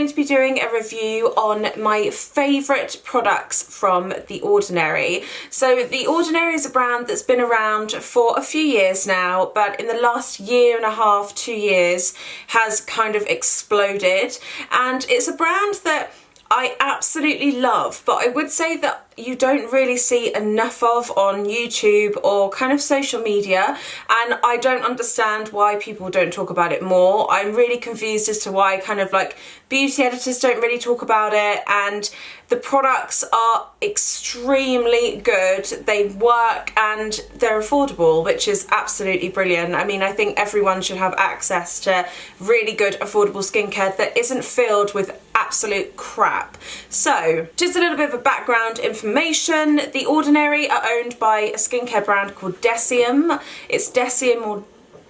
going to be doing a review on my favourite products from The Ordinary. So The Ordinary is a brand that's been around for a few years now, but in the last year and a half, 2 years, has kind of exploded. And it's a brand that I absolutely love, but I would say that you don't really see enough of on YouTube or kind of social media, and I don't understand why people don't talk about it more. I'm really confused as to why kind of like beauty editors don't really talk about it, and the products are extremely good, they work, and they're affordable, which is absolutely brilliant. I mean, I think everyone should have access to really good affordable skincare that isn't filled with absolute crap. So just a little bit of a background information. The Ordinary are owned by a skincare brand called DECIEM. It's DECIEM or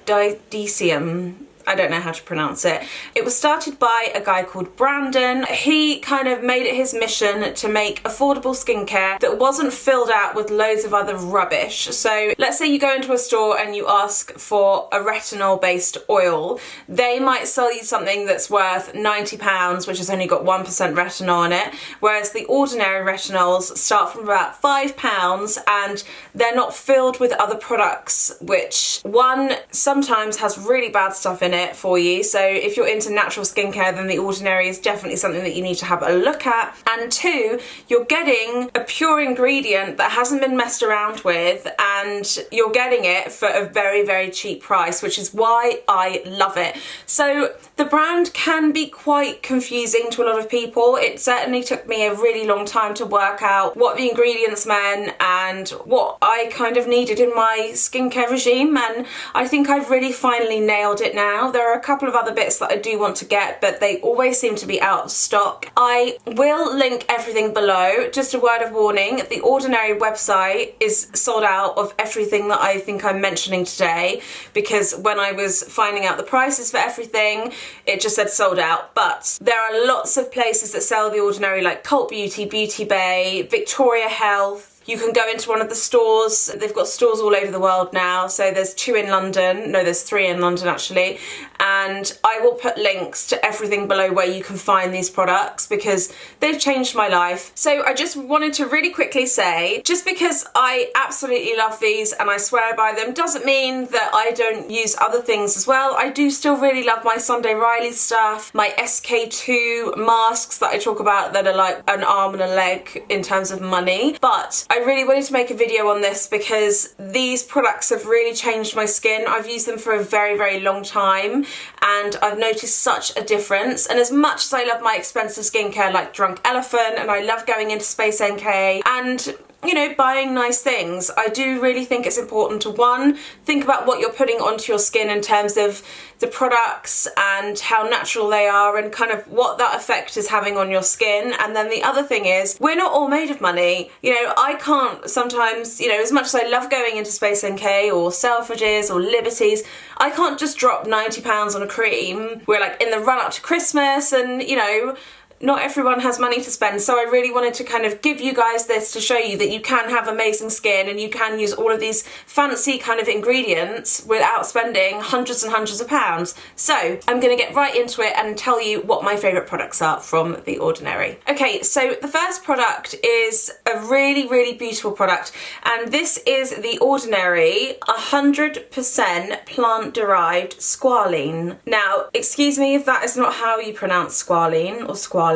DECIEM. I don't know how to pronounce it. It was started by a guy called Brandon. He kind of made it his mission to make affordable skincare that wasn't filled out with loads of other rubbish. So let's say you go into a store and you ask for a retinol based oil. They might sell you something that's worth £90, which has only got 1% retinol in it, whereas the Ordinary retinols start from about £5 and they're not filled with other products, which one sometimes has really bad stuff in it for you. So if you're into natural skincare, then The Ordinary is definitely something that you need to have a look at. And two, you're getting a pure ingredient that hasn't been messed around with, and you're getting it for a very, very cheap price, which is why I love it. So the brand can be quite confusing to a lot of people. It certainly took me a really long time to work out what the ingredients meant and what I kind of needed in my skincare regime, and I think I've really finally nailed it now. There are a couple of other bits that I do want to get, but they always seem to be out of stock. I will link everything below. Just a word of warning, the Ordinary website is sold out of everything that I think I'm mentioning today, because when I was finding out the prices for everything, it just said sold out. But there are lots of places that sell The Ordinary, like Cult Beauty, Beauty Bay, Victoria Health. You can go into one of the stores. They've got stores all over the world now. So there's 2 in London. No, there's 3 in London actually. And I will put links to everything below where you can find these products, because they've changed my life. So I just wanted to really quickly say, just because I absolutely love these and I swear by them doesn't mean that I don't use other things as well. I do still really love my Sunday Riley stuff, my SK2 masks that I talk about that are like an arm and a leg in terms of money. But I really wanted to make a video on this because these products have really changed my skin. I've used them for a very, very long time and I've noticed such a difference. And as much as I love my expensive skincare like Drunk Elephant, and I love going into Space NK and, you know, buying nice things, I do really think it's important to, one, think about what you're putting onto your skin in terms of the products and how natural they are and kind of what that effect is having on your skin. And then the other thing is, we're not all made of money. You know, I can't sometimes, you know, as much as I love going into Space NK or Selfridges or Liberties, I can't just drop £90 on a cream. We're like in the run up to Christmas and, you know, not everyone has money to spend, so I really wanted to kind of give you guys this to show you that you can have amazing skin and you can use all of these fancy kind of ingredients without spending hundreds and hundreds of pounds. So I'm going to get right into it and tell you what my favourite products are from The Ordinary. Okay, so the first product is a really, really beautiful product, and this is The Ordinary 100% plant-derived squalene. Now, excuse me if that is not how you pronounce squalene or squalene,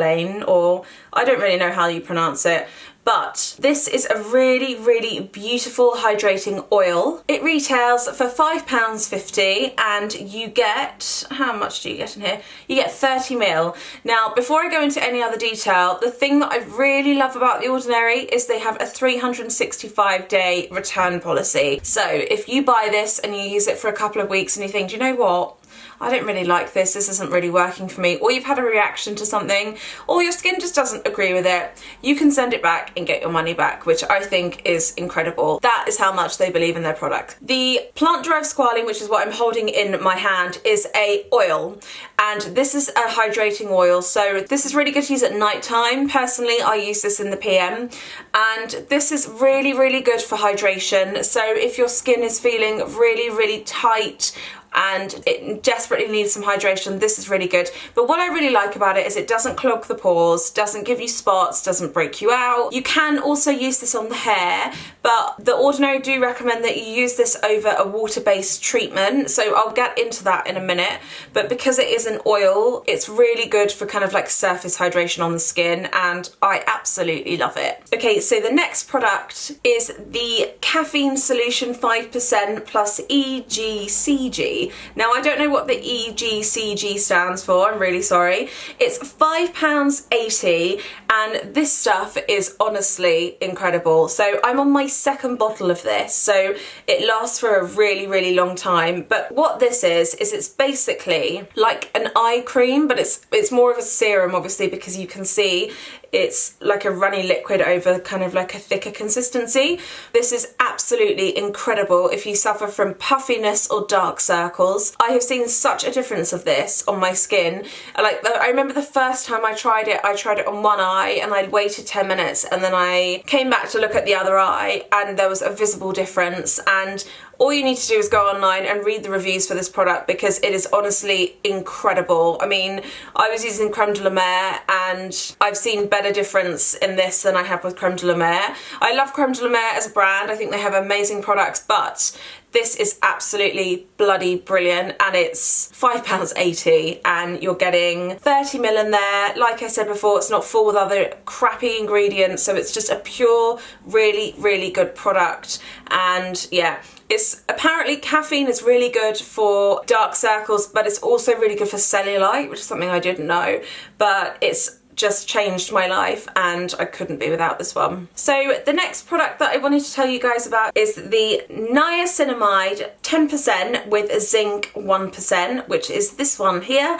or I don't really know how you pronounce it, but this is a really, really beautiful hydrating oil. It retails for £5.50 and you get, how much do you get in here? You get 30ml. Now, before I go into any other detail, the thing that I really love about The Ordinary is they have a 365-day return policy. So if you buy this and you use it for a couple of weeks and you think, do you know what? I don't really like this isn't really working for me, or you've had a reaction to something, or your skin just doesn't agree with it, you can send it back and get your money back, which I think is incredible. That is how much they believe in their product. The plant-derived squalene, which is what I'm holding in my hand, is a oil, and this is a hydrating oil, so this is really good to use at night time. Personally, I use this in the PM, and this is really, really good for hydration. So if your skin is feeling really, really tight, and it desperately needs some hydration. This is really good. But what I really like about it is it doesn't clog the pores, doesn't give you spots, doesn't break you out. You can also use this on the hair, but The Ordinary do recommend that you use this over a water-based treatment, so I'll get into that in a minute. But because it is an oil, it's really good for kind of like surface hydration on the skin, and I absolutely love it. Okay, so the next product is the Caffeine Solution 5% plus EGCG. Now, I don't know what the EGCG stands for, I'm really sorry. It's £5.80, and this stuff is honestly incredible. So I'm on my second bottle of this, so it lasts for a really, really long time. But what this is it's basically like an eye cream, but it's more of a serum, obviously, because you can see it's like a runny liquid over kind of like a thicker consistency. This is absolutely incredible if you suffer from puffiness or dark circles. I have seen such a difference of this on my skin. I remember the first time I tried it on one eye, and I'd waited 10 minutes, and then I came back to look at the other eye, and there was a visible difference. And all you need to do is go online and read the reviews for this product, because it is honestly incredible. I mean, I was using creme de la mer, and I've seen better difference in this than I have with creme de la mer. I love creme de la mer as a brand. I think they have amazing products, but this is absolutely bloody brilliant, and it's £5.80, and you're getting 30ml in there. Like I said before, it's not full with other crappy ingredients, so it's just a pure, really, really good product. And yeah, it's apparently caffeine is really good for dark circles, but it's also really good for cellulite, which is something I didn't know, but it's just changed my life, and I couldn't be without this one. So the next product that I wanted to tell you guys about is the niacinamide 10% with zinc 1%, which is this one here,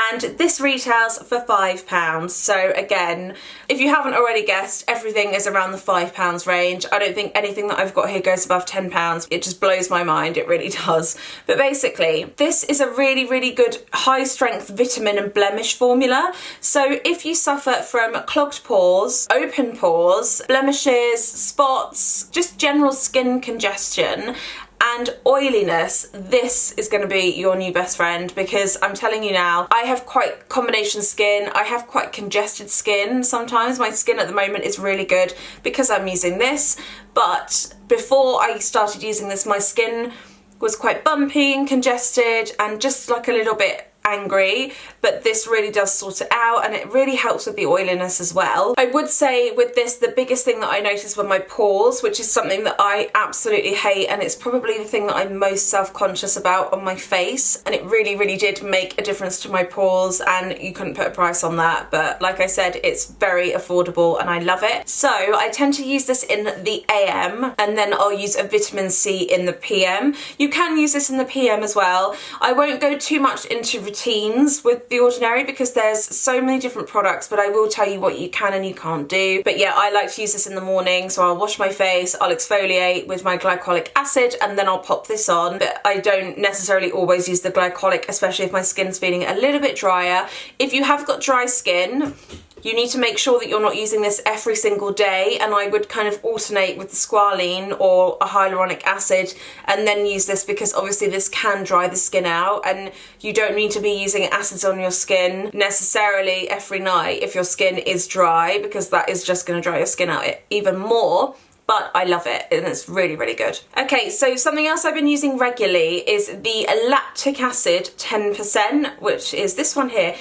and this retails for £5. So again, if you haven't already guessed, everything is around the £5 range. I don't think anything that I've got here goes above £10. It just blows my mind, it really does. But basically, this is a really, really good high strength vitamin and blemish formula. So if you suffer from clogged pores, open pores, blemishes, spots, just general skin congestion and oiliness, this is going to be your new best friend, because I'm telling you now, I have quite combination skin. I have quite congested skin sometimes. My skin at the moment is really good because I'm using this, but before I started using this, my skin was quite bumpy and congested and just like a little bit angry, but this really does sort it out, and it really helps with the oiliness as well. I would say with this, the biggest thing that I noticed were my pores, which is something that I absolutely hate, and it's probably the thing that I'm most self-conscious about on my face, and it really, really did make a difference to my pores, and you couldn't put a price on that. But like I said, it's very affordable and I love it. So I tend to use this in the AM, and then I'll use a vitamin C in the PM. You can use this in the PM as well. I won't go too much into routines with The Ordinary because there's so many different products, but I will tell you what you can and you can't do. But yeah, I like to use this in the morning, so I'll wash my face, I'll exfoliate with my glycolic acid, and then I'll pop this on. But I don't necessarily always use the glycolic, especially if my skin's feeling a little bit drier. If you have got dry skin, you need to make sure that you're not using this every single day, and I would kind of alternate with the squalene or a hyaluronic acid and then use this, because obviously this can dry the skin out, and you don't need to be using acids on your skin necessarily every night if your skin is dry, because that is just going to dry your skin out even more. But I love it, and it's really, really good. Okay, so something else I've been using regularly is the lactic acid 10%, which is this one here.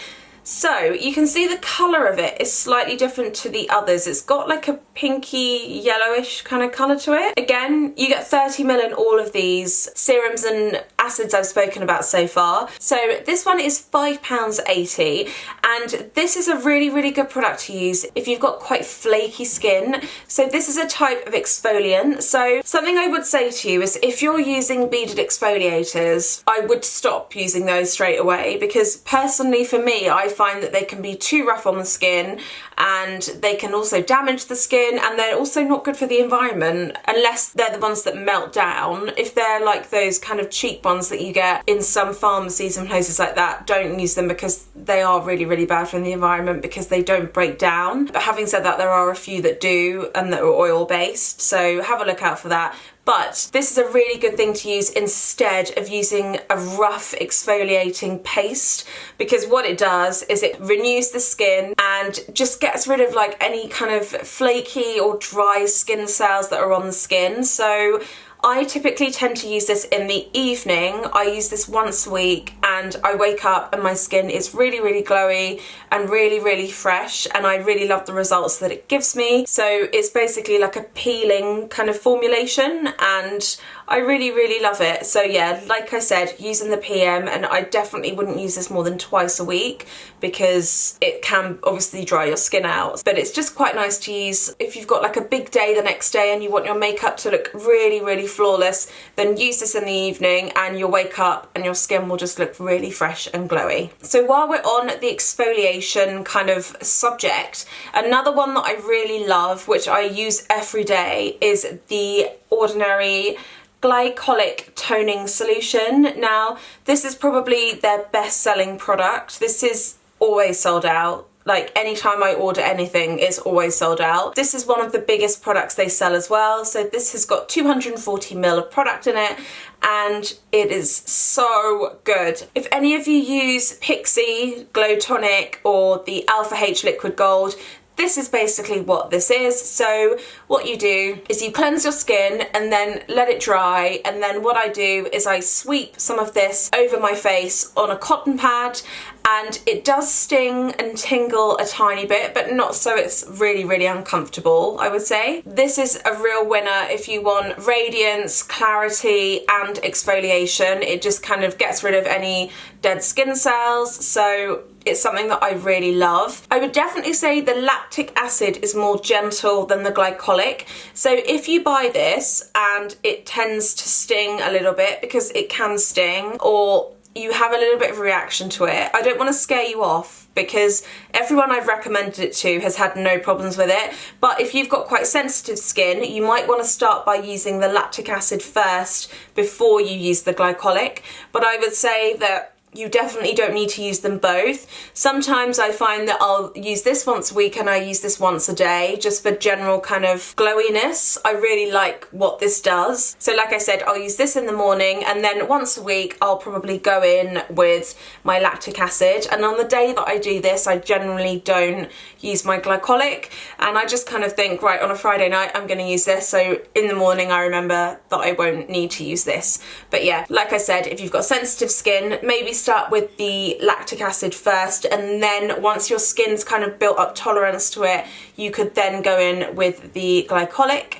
So you can see the colour of it is slightly different to the others. It's got like a pinky yellowish kind of colour to it. Again, you get 30ml in all of these serums and acids I've spoken about so far. So this one is £5.80, and this is a really, really good product to use if you've got quite flaky skin. So this is a type of exfoliant. So something I would say to you is, if you're using beaded exfoliators, I would stop using those straight away, because personally for me, I find that they can be too rough on the skin, and they can also damage the skin, and they're also not good for the environment unless they're the ones that melt down. If they're like those kind of cheap ones that you get in some pharmacies and places like that, don't use them, because they are really, really really bad for the environment because they don't break down. But having said that, there are a few that do and that are oil based, so have a look out for that. But this is a really good thing to use instead of using a rough exfoliating paste, because what it does is it renews the skin and just gets rid of like any kind of flaky or dry skin cells that are on the skin. So I typically tend to use this in the evening. I use this once a week and I wake up and my skin is really, really glowy and really, really fresh, and I really love the results that it gives me. So it's basically like a peeling kind of formulation and I really, really love it. So yeah, like I said, using the PM, and I definitely wouldn't use this more than twice a week because it can obviously dry your skin out. But it's just quite nice to use if you've got like a big day the next day and you want your makeup to look really, really flawless, then use this in the evening and you'll wake up and your skin will just look really fresh and glowy. So while we're on the exfoliation kind of subject, another one that I really love, which I use every day, is the Ordinary glycolic toning solution. Now, this is probably their best-selling product. This is always sold out. Like anytime I order anything, it's always sold out. This is one of the biggest products they sell as well. So this has got 240 ml of product in it and it is so good. If any of you use Pixie Glow Tonic or the Alpha H Liquid Gold, this is basically what this is. So what you do is you cleanse your skin and then let it dry, and then what I do is I sweep some of this over my face on a cotton pad, and it does sting and tingle a tiny bit, but not so it's really, really uncomfortable, I would say. This is a real winner if you want radiance, clarity and exfoliation. It just kind of gets rid of any dead skin cells, so it's something that I really love. I would definitely say the lactic acid is more gentle than the glycolic. So if you buy this and it tends to sting a little bit, because it can sting, or you have a little bit of a reaction to it, I don't want to scare you off because everyone I've recommended it to has had no problems with it. But if you've got quite sensitive skin, you might want to start by using the lactic acid first before you use the glycolic. But I would say that you definitely don't need to use them both. Sometimes I find that I'll use this once a week and I use this once a day just for general kind of glowiness. I really like what this does. So like I said, I'll use this in the morning, and then once a week I'll probably go in with my lactic acid. And on the day that I do this, I generally don't use my glycolic, and I just kind of think, right, on a Friday night I'm going to use this, so in the morning I remember that I won't need to use this. But yeah, like I said, if you've got sensitive skin, maybe start with the lactic acid first, and then once your skin's kind of built up tolerance to it, you could then go in with the glycolic.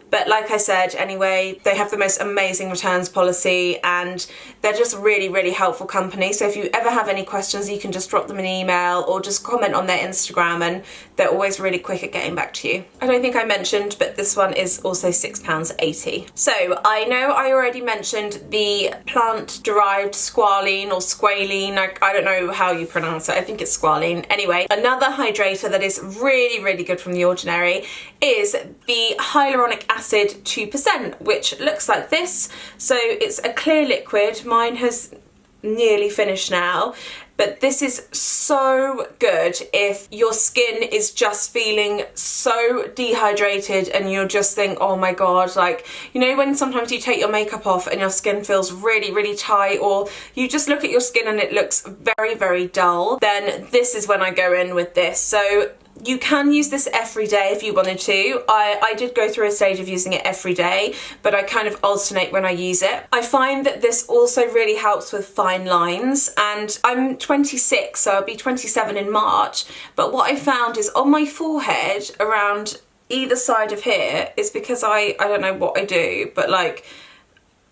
But like I said, anyway, they have the most amazing returns policy and they're just really, really helpful company. So if you ever have any questions, you can just drop them an email or just comment on their Instagram, and they're always really quick at getting back to you. I don't think I mentioned, but this one is also £6.80. So I know I already mentioned the plant-derived squalene or squalene. I don't know how you pronounce it. I think it's squalene. Anyway, another hydrator that is really, really good from The Ordinary is the hyaluronic acid 2%, which looks like this. So it's a clear liquid. Mine has nearly finished now, but this is so good if your skin is just feeling so dehydrated and you're just think, oh my god, like, you know when sometimes you take your makeup off and your skin feels really, really tight, or you just look at your skin and it looks very, very dull, then this is when I go in with this. So you can use this every day if you wanted to. I did go through a stage of using it every day, but I kind of alternate when I use it. I find that this also really helps with fine lines, and I'm 26, so I'll be 27 in March, but what I found is on my forehead around either side of here, is because I don't know what I do, but like,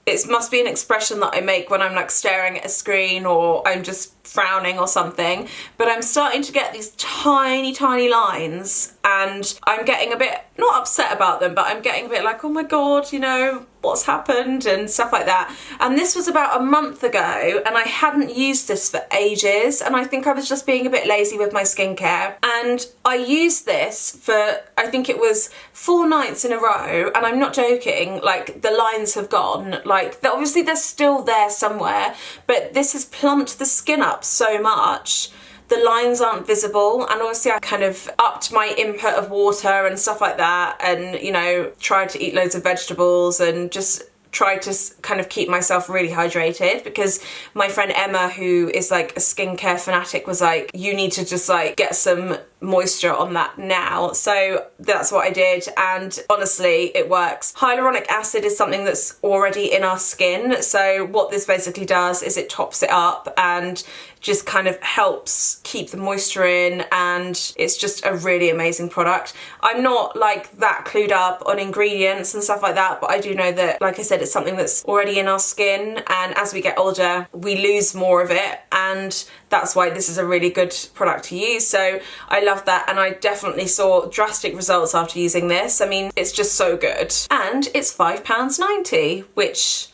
it must be an expression that I make when I'm like staring at a screen or I'm just frowning or something, but I'm starting to get these tiny, tiny lines, and I'm getting a bit, not upset about them, but I'm getting a bit like, oh my god, you know, what's happened and stuff like that. And this was about a month ago and I hadn't used this for ages, and I think I was just being a bit lazy with my skincare, and I used this for, I think it was 4 nights in a row, and I'm not joking, like the lines have gone, like obviously they're still there somewhere, but this has plumped the skin up so much the lines aren't visible, and obviously I kind of upped my input of water and stuff like that, and you know, tried to eat loads of vegetables and just tried to kind of keep myself really hydrated, because my friend Emma, who is like a skincare fanatic, was like, you need to just like get some moisture on that now. So that's what I did, and honestly it works. Hyaluronic acid is something that's already in our skin, so what this basically does is it tops it up and just kind of helps keep the moisture in, and it's just a really amazing product. I'm not like that clued up on ingredients and stuff like that, but I do know that, like I said, it's something that's already in our skin, and as we get older we lose more of it, and that's why this is a really good product to use. So I love that, and I definitely saw drastic results after using this. I mean, it's just so good. And it's £5.90, which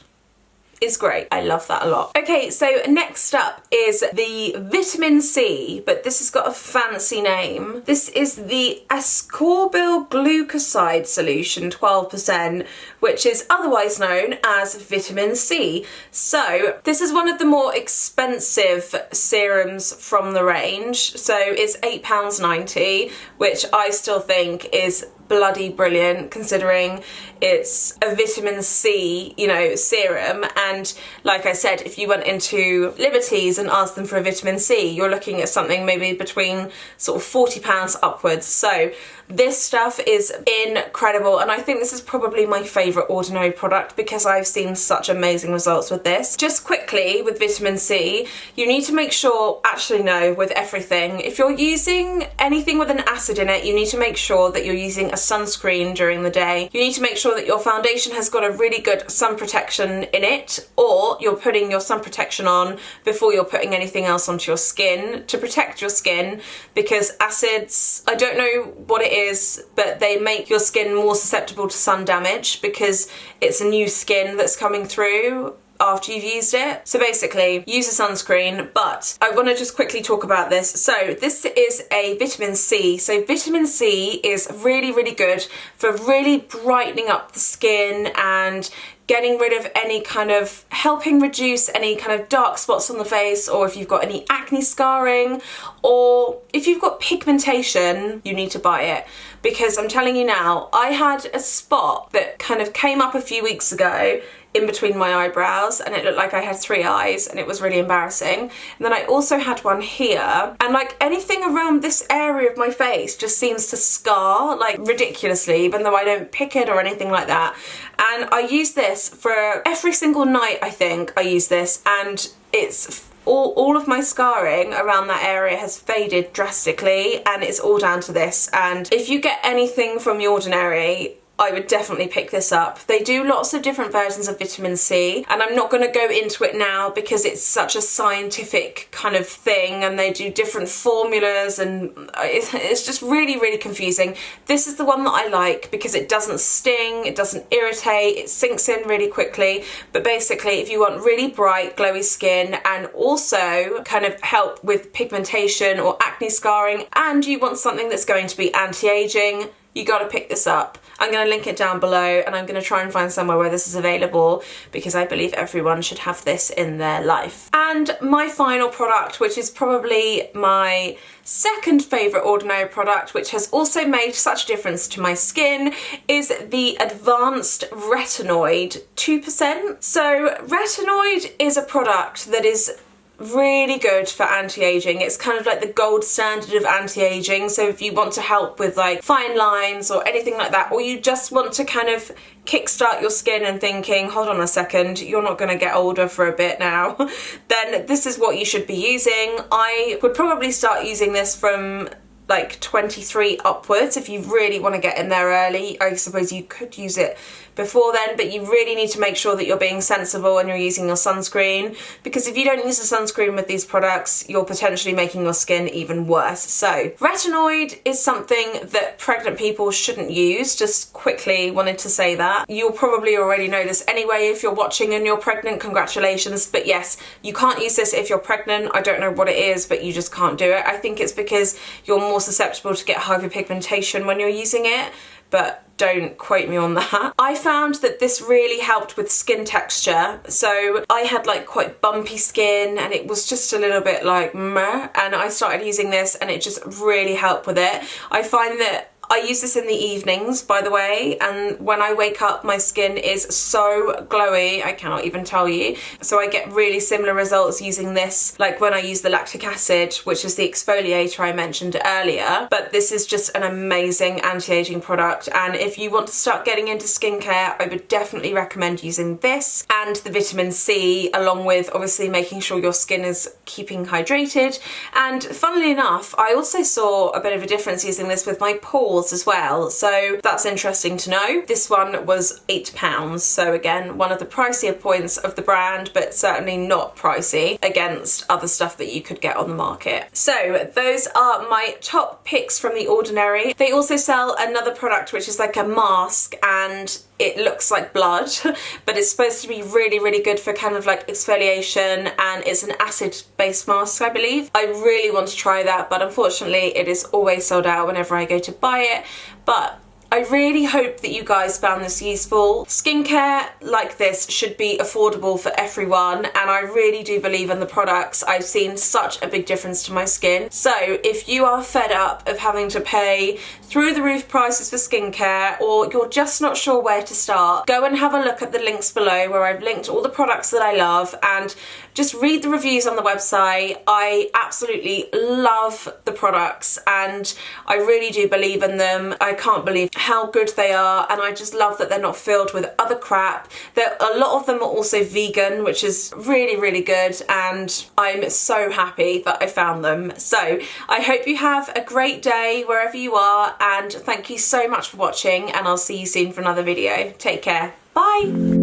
is great. I love that a lot. Okay, so next up is the vitamin C, but this has got a fancy name. This is the ascorbyl glucoside solution 12%, which is otherwise known as vitamin C. So this is one of the more expensive serums from the range. So it's £8.90, which I still think is bloody brilliant, considering it's a vitamin C, you know, serum. And like I said, if you went into Liberty's and asked them for a vitamin C, you're looking at something maybe between sort of £40 upwards. So this stuff is incredible, and I think this is probably my favourite Ordinary product because I've seen such amazing results with this. Just quickly, with vitamin C, you need to make sure, actually no, with everything, if you're using anything with an acid in it, you need to make sure that you're using a sunscreen during the day. You need to make sure that your foundation has got a really good sun protection in it, or you're putting your sun protection on before you're putting anything else onto your skin to protect your skin, because acids, I don't know what it is, but they make your skin more susceptible to sun damage because it's a new skin that's coming through after you've used it. So basically, use a sunscreen, but I want to just quickly talk about this. So this is a vitamin C. So vitamin C is really, really good for really brightening up the skin and getting rid of any kind of, helping reduce any kind of dark spots on the face, or if you've got any acne scarring, or if you've got pigmentation, you need to buy it. Because I'm telling you now, I had a spot that kind of came up a few weeks ago in between my eyebrows, and it looked like I had 3 eyes, and it was really embarrassing. And then I also had one here, and like anything around this area of my face just seems to scar like ridiculously, even though I don't pick it or anything like that. And I use this for every single night, I think I use this, and it's all of my scarring around that area has faded drastically, and it's all down to this. And if you get anything from The Ordinary, I would definitely pick this up. They do lots of different versions of vitamin C, and I'm not going to go into it now because it's such a scientific kind of thing, and they do different formulas, and it's just really, really confusing. This is the one that I like because it doesn't sting, it doesn't irritate, it sinks in really quickly. But basically, if you want really bright, glowy skin and also kind of help with pigmentation or acne scarring, and you want something that's going to be anti-aging, you got to pick this up. I'm going to link it down below, and I'm going to try and find somewhere where this is available because I believe everyone should have this in their life. And my final product, which is probably my second favourite Ordinary product, which has also made such a difference to my skin, is the Advanced Retinoid 2%. So retinoid is a product that is really good for anti-aging. It's kind of like the gold standard of anti-aging. So if you want to help with like fine lines or anything like that, or you just want to kind of kickstart your skin and thinking, hold on a second, you're not going to get older for a bit now, then this is what you should be using. I would probably start using this from like 23 upwards if you really want to get in there early. I suppose you could use it before then, but you really need to make sure that you're being sensible and you're using your sunscreen, because if you don't use a sunscreen with these products, you're potentially making your skin even worse. So retinoid is something that pregnant people shouldn't use. Just quickly wanted to say that. You'll probably already know this anyway if you're watching and you're pregnant, congratulations. But yes, you can't use this if you're pregnant. I don't know what it is, but you just can't do it. I think it's because you're more susceptible to get hyperpigmentation when you're using it, but don't quote me on that. I found that this really helped with skin texture. So I had like quite bumpy skin and it was just a little bit like meh, and I started using this and it just really helped with it. I find that I use this in the evenings, by the way, and when I wake up my skin is so glowy, I cannot even tell you. So I get really similar results using this, like when I use the lactic acid, which is the exfoliator I mentioned earlier. But this is just an amazing anti-aging product, and if you want to start getting into skincare, I would definitely recommend using this and the vitamin C, along with obviously making sure your skin is keeping hydrated. And funnily enough, I also saw a bit of a difference using this with my pores as well, so that's interesting to know. This one was £8, so again, one of the pricier points of the brand, but certainly not pricey against other stuff that you could get on the market. So those are my top picks from The Ordinary. They also sell another product which is like a mask, and it looks like blood, but it's supposed to be really, really good for kind of like exfoliation, and it's an acid-based mask, I believe. I really want to try that, but unfortunately it is always sold out whenever I go to buy it. But I really hope that you guys found this useful. Skincare like this should be affordable for everyone, and I really do believe in the products. I've seen such a big difference to my skin. So if you are fed up of having to pay through the roof prices for skincare, or you're just not sure where to start, go and have a look at the links below where I've linked all the products that I love, and just read the reviews on the website. I absolutely love the products and I really do believe in them. I can't believe how good they are, and I just love that they're not filled with other crap. A lot of them are also vegan, which is really, really good, and I'm so happy that I found them. So I hope you have a great day wherever you are, and thank you so much for watching, and I'll see you soon for another video. Take care. Bye.